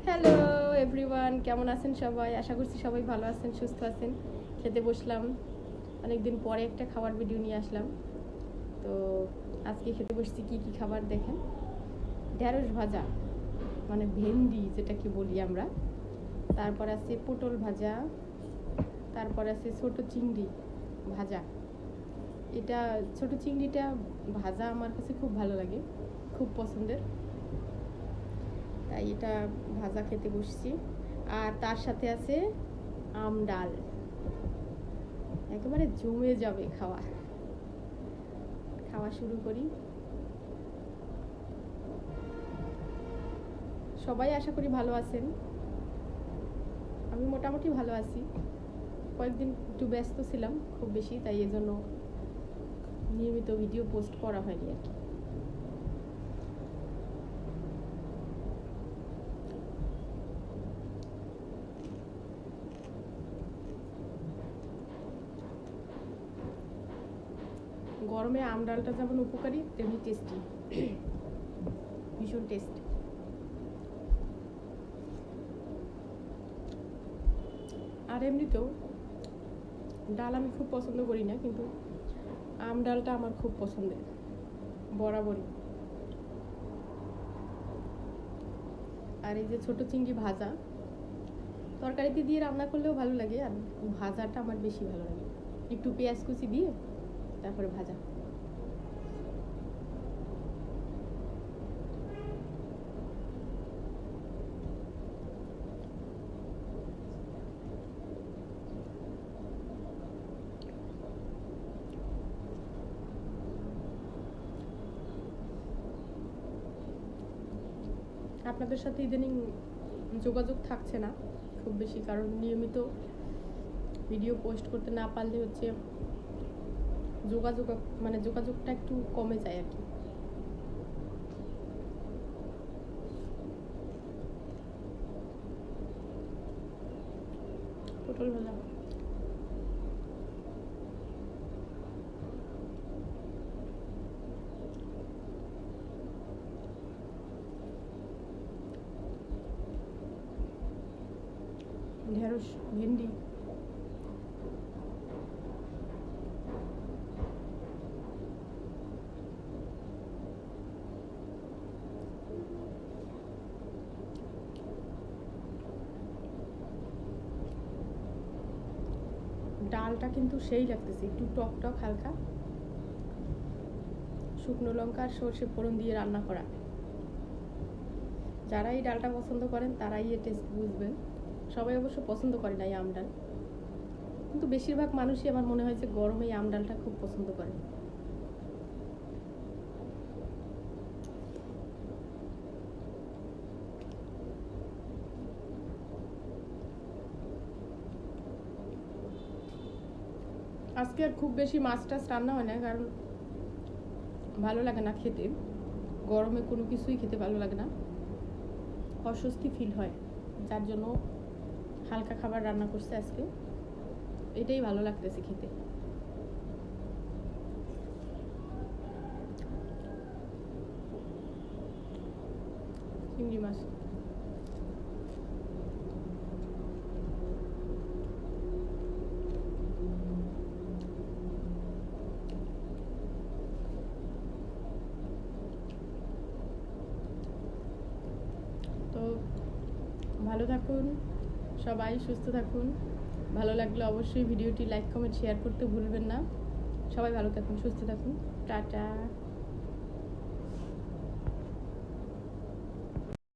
Hello everyone, কেমন আছেন সবাই? আশা করছি সবাই ভালো আছেন, সুস্থ আছেন। খেতে বসলাম, অনেকদিন পরে একটা খাবার ভিডিও নিয়ে আসলাম। তো আজকে খেতে বসছি, কি কি খাবার দেখেন। ঢেঁড়স ভাজা, মানে ভেন্ডি যেটাকে বলি আমরা। তারপর আছে পটল ভাজা, তারপর আছে ছোট চিংড়ি ভাজা। এটা ছোট চিংড়িটা ভাজা আমার কাছে খুব ভালো লাগে, খুব পছন্দের, তাই এটা ভাজা খেতে বসছি। আর তার সাথে আছে আম ডাল, একেবারে জমে যাবে খাওয়া। খাওয়া শুরু করি। সবাই আশা করি ভালো আছেন, আমি মোটামুটি ভালো আছি। কয়েকদিন একটু ব্যস্ত ছিলাম খুব বেশি, তাই এজন্য নিয়মিত ভিডিও পোস্ট করা হয়নি আর কি। গরমে আম ডালটা যেমন উপকারী, তেমনি টেস্টি, ভীষণ টেস্ট। আর এমনিতেও ডাল আমি খুব পছন্দ করি না, কিন্তু আম ডালটা আমার খুব পছন্দের, বরাবরই। আর এই যে ছোট চিংড়ি ভাজা, তরকারিতে দিয়ে রান্না করলেও ভালো লাগে, আর ভাজাটা আমার বেশি ভালো লাগে। একটু পেঁয়াজ কুচি দিয়ে তারপরে ভাজা। আপনাদের সাথে ইদানিং যোগাযোগ থাকছে না খুব বেশি, কারণ নিয়মিত ভিডিও পোস্ট করতে না পারলে হচ্ছে যোগাযোগটা একটু কমে যায় আর কি। পটল ভাজা, ঢেঁড়স, ভেন্ডি, ডালটা কিন্তু সেই লাগতেছে, একটু টক টক হালকা, শুকনো লঙ্কা আর সর্ষে ফোড়ন দিয়ে রান্না করা। যারা এই ডালটা পছন্দ করেন তারাই এর টেস্ট বুঝবেন। সবাই অবশ্য পছন্দ করে না এই আম ডাল, কিন্তু বেশিরভাগ মানুষই আমার মনে হয় যে গরমে এই আম ডালটা খুব পছন্দ করে। আজকে আর খুব বেশি মাছ টাছ রান্না হয় না, কারণ ভালো লাগে না খেতে, গরমে কোনো কিছুই খেতে ভালো লাগে না, অস্বস্তি ফিল হয়, যার জন্য হালকা খাবার রান্না করছে আজকে, এটাই ভালো লাগতেছে খেতে। চিংড়ি মাছ, তো ভালো থাকুন সবাই, সুস্থ থাকুন। ভালো লাগলে অবশ্যই ভিডিওটি লাইক কমেন্ট শেয়ার করতে ভুলবেন না। সবাই ভালো থাকুন, সুস্থ থাকুন, টাটা।